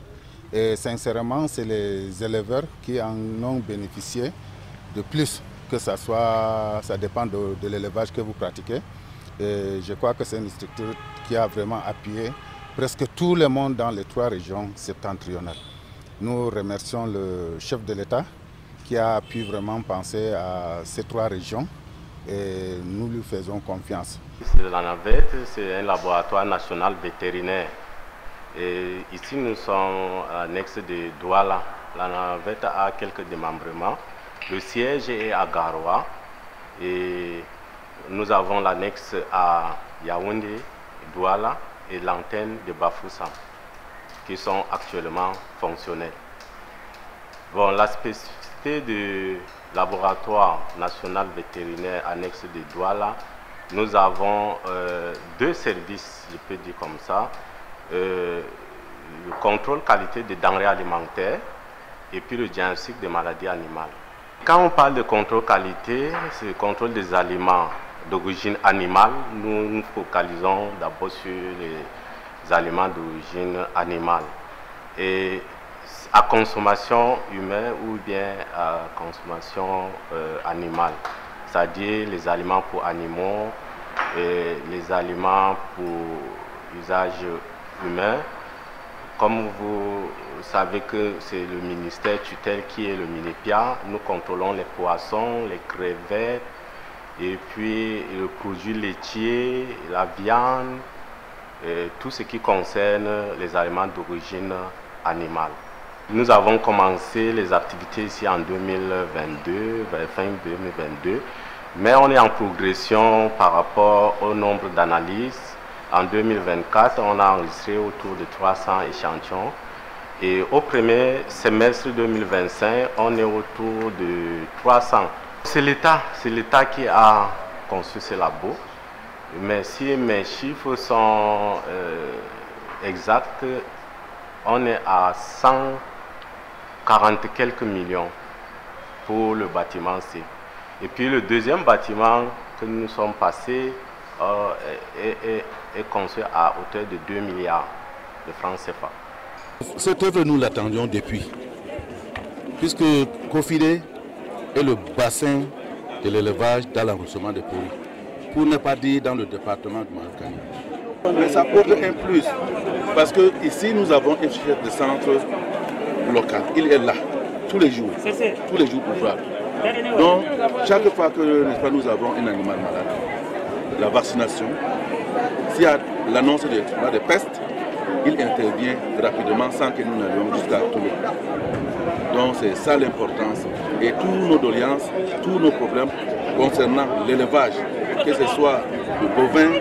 Et sincèrement, c'est les éleveurs qui en ont bénéficié de plus, que ça dépend de l'élevage que vous pratiquez. Et je crois que c'est une structure qui a vraiment appuyé presque tout le monde dans les 3 régions septentrionales. Nous remercions le chef de l'État qui a pu vraiment penser à ces 3 régions et nous lui faisons confiance. La navette, c'est un laboratoire national vétérinaire. Et ici, nous sommes à l'annexe de Douala. La navette a quelques démembrements. Le siège est à Garoua et nous avons l'annexe à Yaoundé, Douala et l'antenne de Bafoussam qui sont actuellement fonctionnels. Bon, la spécificité du laboratoire national vétérinaire annexe de Douala, nous avons 2 services, je peux dire comme ça, le contrôle qualité des denrées alimentaires et puis le diagnostic des maladies animales. Quand on parle de contrôle qualité, c'est le contrôle des aliments d'origine animale. Nous nous focalisons d'abord sur les aliments d'origine animale. Et à consommation humaine ou bien à consommation animale, c'est-à-dire les aliments pour animaux et les aliments pour usage humain. Comme vous savez que c'est le ministère tutelle qui est le MINEPIA, nous contrôlons les poissons, les crevettes, et puis le produit laitier, la viande, et tout ce qui concerne les aliments d'origine animale. Nous avons commencé les activités ici en 2022, fin 2022, mais on est en progression par rapport au nombre d'analyses. En 2024, on a enregistré autour de 300 échantillons et au premier semestre 2025, on est autour de 300. C'est l'État qui a construit ces labos, mais si mes chiffres sont exacts, on est à 140 quelques millions pour le bâtiment C. Et puis le deuxième bâtiment que nous sommes passés est construit à hauteur de 2 milliards de francs CFA. Cette œuvre, nous l'attendions depuis, puisque Kofide est le bassin de l'élevage dans l'arrondissement de Pori, pour ne pas dire dans le département de Malakani. Mais ça apporte un plus, parce que ici nous avons un chef de centre local. Il est là, tous les jours ouvrables. Donc, chaque fois que nous avons un animal malade, la vaccination, s'il y a l'annonce de peste, il intervient rapidement sans que nous n'allions jusqu'à tomber. Donc c'est ça l'importance. Et tous nos doléances, tous nos problèmes concernant l'élevage que ce soit le bovin,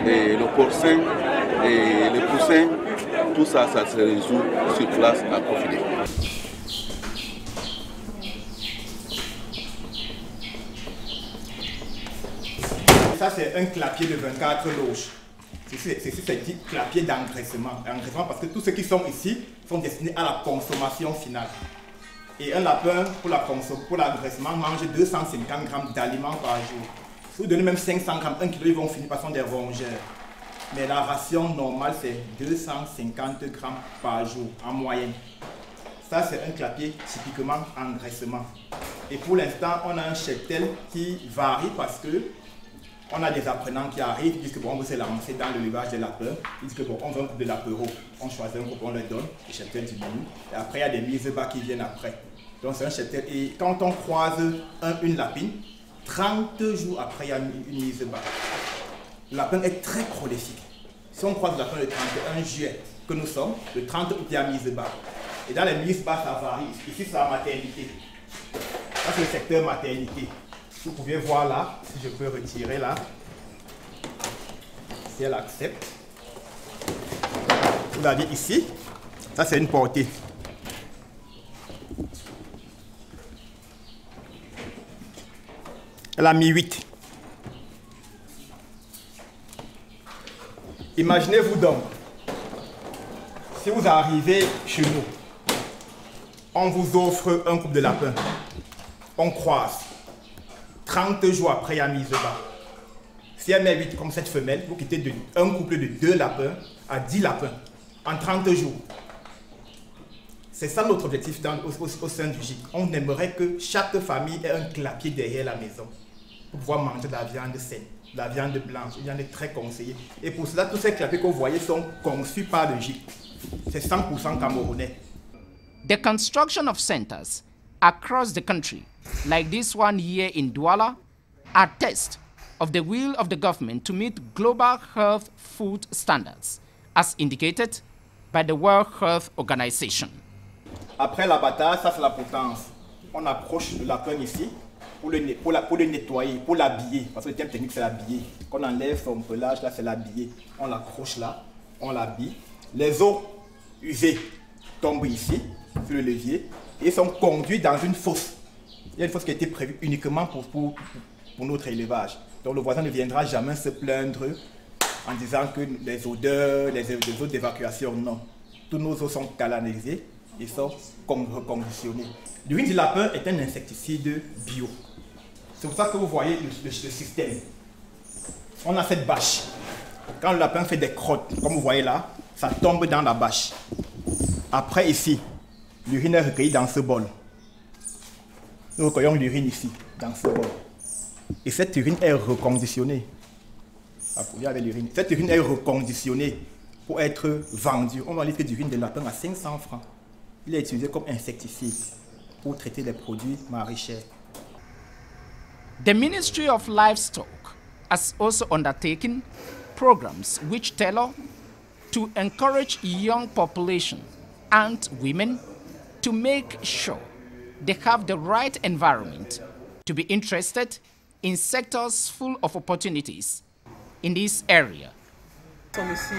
et le porcin, et les poussins, tout ça, ça se résout sur place à Kofide. Ça, c'est un clapier de 24 loges. C'est ce type clapier d'engraissement. Engraissement parce que tous ceux qui sont ici sont destinés à la consommation finale. Et un lapin, pour l'engraissement, mange 250 grammes d'aliments par jour. Si vous donnez même 500 grammes, 1 kilo, ils vont finir par faire des rongeurs. Mais la ration normale, c'est 250 grammes par jour, en moyenne. Ça, c'est un clapier typiquement engraissement. Et pour l'instant, on a un cheptel qui varie parce que on a des apprenants qui arrivent, ils disent que bon, on veut se lancer dans l'élevage des lapins. Ils disent que bon, on veut un groupe de lapéros. On choisit un groupe, on leur donne, le cheptel diminue. Et après, il y a des mises bas qui viennent après. Donc c'est un cheptel. Et quand on croise une lapine, 30 jours après, il y a une mise bas. Le lapin est très prolifique. Si on croise le lapin le 31 juillet, que nous sommes, le 30 août, il y a mise bas. Et dans les mises bas, ça varie. Ici, c'est la maternité. Ça, c'est le secteur maternité. Vous pouvez voir là, si je peux retirer là, si elle accepte. Vous avez ici, ça c'est une portée. Elle a mis 8. Imaginez-vous donc, si vous arrivez chez nous, on vous offre un couple de lapins, on croise. 30 jours après, il y a mise bas. Si elle met 8 comme cette femelle, vous quittez un couple de 2 lapins à 10 lapins en 30 jours. C'est ça notre objectif au sein du GIC. On aimerait que chaque famille ait un clapier derrière la maison pour pouvoir manger de la viande saine, de la viande blanche, une viande très conseillée. Et pour cela, tous ces clapiers que vous voyez sont conçus par le GIC. C'est 100% camerounais. The construction of centers across the country, like this one here in Douala, attest of the will of the government to meet global health food standards, as indicated by the World Health Organization. Après l'abattage, ça c'est la potence. On approche le lapin ici pour le nettoyer, pour l'habiller, parce que le terme technique c'est l'habiller. Quand on enlève son pelage, là c'est l'habiller. On l'accroche là, on l'habille. Les os usés tombent ici, sur le levier, et sont conduits dans une fosse. Il y a une fosse qui a été prévue uniquement pour notre élevage. Donc le voisin ne viendra jamais se plaindre en disant que les odeurs, les eaux d'évacuation, non. Tous nos eaux sont canalisés et sont reconditionnés. L'urine du lapin est un insecticide bio. C'est pour ça que vous voyez le système. On a cette bâche. Quand le lapin fait des crottes, comme vous voyez là, ça tombe dans la bâche. Après ici, l'urine est recueillie dans ce bol. Nous recueillons l'urine ici, dans ce bol. Et cette urine est reconditionnée. Cette urine est reconditionnée pour être vendue. On vend un litre d'urine de lapin à 500 francs. Il est utilisé comme insecticide pour traiter les produits maraîchers. The Ministry of Livestock has also undertaken programs which tailor to encourage young population and women to make sure they have the right environment to be interested in sectors full of opportunities in this area. Nous sommes ici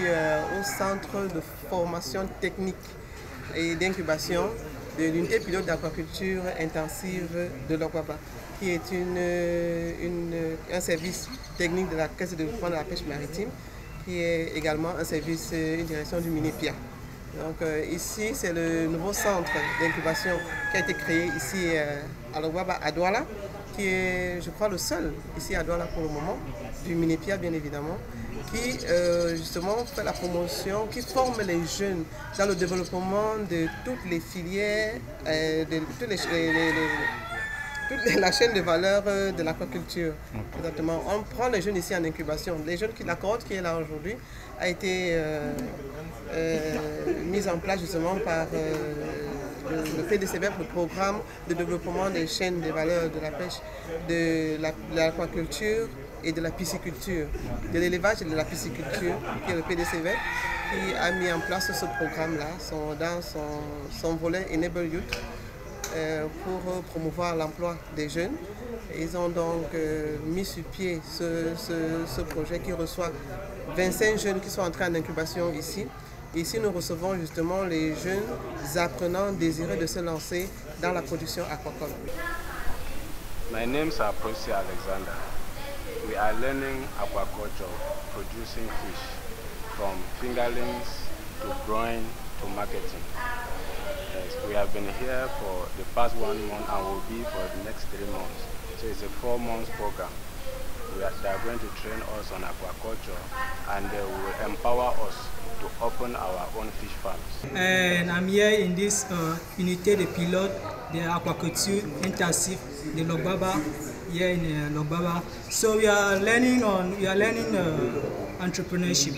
au centre de formation technique et d'incubation de l'unité pilote d'aquaculture intensive de l'Okwaba, qui est un service technique de la Caisse de développement de la pêche maritime, qui est également un service, une direction du Minépia. Donc ici, c'est le nouveau centre d'incubation qui a été créé ici à l'Okwaba, à Douala, qui est, je crois, le seul ici à Douala pour le moment, du Minépia bien évidemment, qui justement fait la promotion, qui forme les jeunes dans le développement de toutes les filières, de toute la chaîne de valeur de l'aquaculture. Exactement. On prend les jeunes ici en incubation. Les jeunes la cohorte qui est là aujourd'hui a été mise en place justement par le PDCBF, le programme de développement des chaînes de valeur de la pêche, de l'aquaculture et de la pisciculture, de l'élevage et de la pisciculture, qui est le PDCVEP, qui a mis en place ce programme-là, dans son volet Enable Youth, pour promouvoir l'emploi des jeunes. Ils ont donc mis sur pied ce projet qui reçoit 25 jeunes qui sont entrés en incubation ici. Ici, nous recevons justement les jeunes apprenants désireux de se lancer dans la production aquacole. My name is Prosi Alexander. We are learning aquaculture, producing fish, from fingerlings to growing to marketing. Yes, we have been here for the past 1 month and will be for the next 3 months. So it's a 4-month program. They are going to train us on aquaculture and they will empower us to open our own fish farms. And I'm here in this unité de pilote de aquaculture intensive de Logbaba, here in Logbaba. So we are learning entrepreneurship.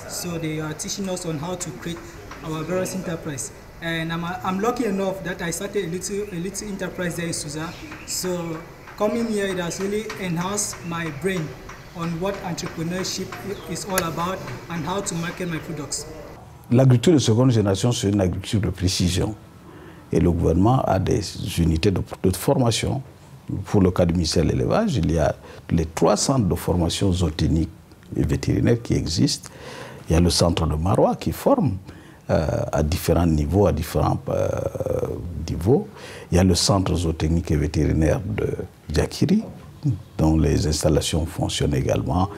So they are teaching us on how to create our various enterprise. And I'm lucky enough that I started a little enterprise there in Suza. So coming here, it has really enhanced my brain on what entrepreneurship is all about and how to market my products. L'agriculture de seconde génération, c'est une agriculture de précision. Et le gouvernement a des unités de formation. Pour le cas du ministère de l'élevage, il y a les 3 centres de formation zootechnique et vétérinaire qui existent. Il y a le centre de Marois qui forme à différents niveaux, Il y a le centre zootechnique et vétérinaire de Diakiri, dont les installations fonctionnent également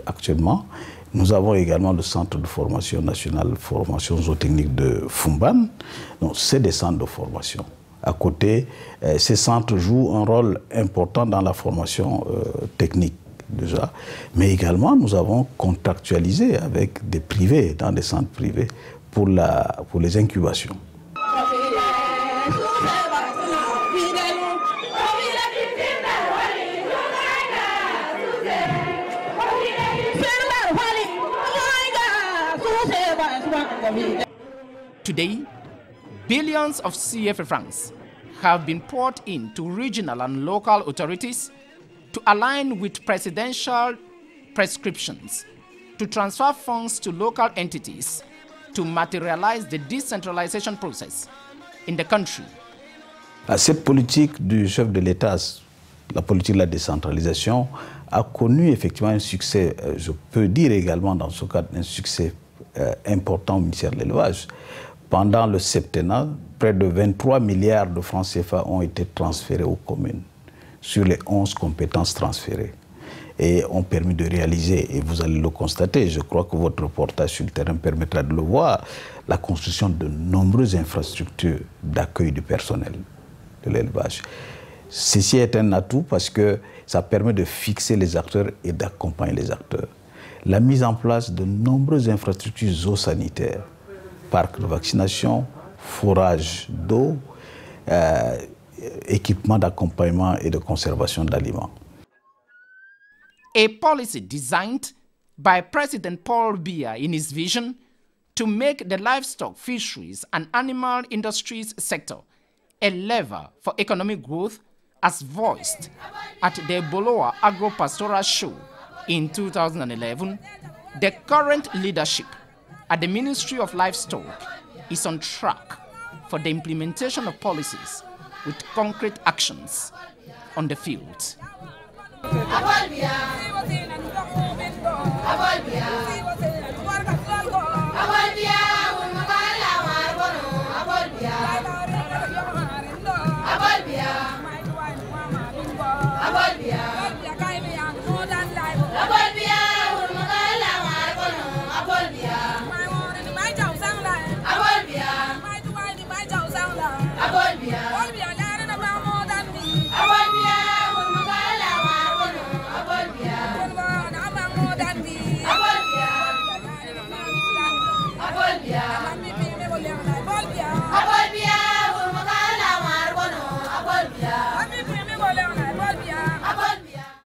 actuellement. Nous avons également le centre de formation nationale, formation zootechnique de Fumban. Donc, c'est des centres de formation. À côté, ces centres jouent un rôle important dans la formation technique déjà. Mais également, nous avons contractualisé avec des privés, dans des centres privés, pour les incubations. Today, billions of CFA francs have been poured into regional and local authorities to align with presidential prescriptions, to transfer funds to local entities, to materialize the decentralization process in the country. Cette politique du chef de l'État, la politique de la décentralisation, a connu effectivement un succès, je peux dire également dans ce cadre, un succès important au ministère de l'Élevage. Pendant le septennat, près de 23 milliards de francs CFA ont été transférés aux communes sur les 11 compétences transférées et ont permis de réaliser, et vous allez le constater, je crois que votre reportage sur le terrain permettra de le voir, la construction de nombreuses infrastructures d'accueil du personnel de l'élevage. Ceci est un atout parce que ça permet de fixer les acteurs et d'accompagner les acteurs. La mise en place de nombreuses infrastructures zoosanitaires, parcs de vaccination, forage d'eau, équipements d'accompagnement et de conservation d'aliments. A policy designed by President Paul Biya in his vision to make the livestock, fisheries and animal industries sector a lever for economic growth as voiced at the Boloa Agro-Pastoral Show in 2011, the current leadership at the Ministry of Livestock is on track for the implementation of policies with concrete actions on the field.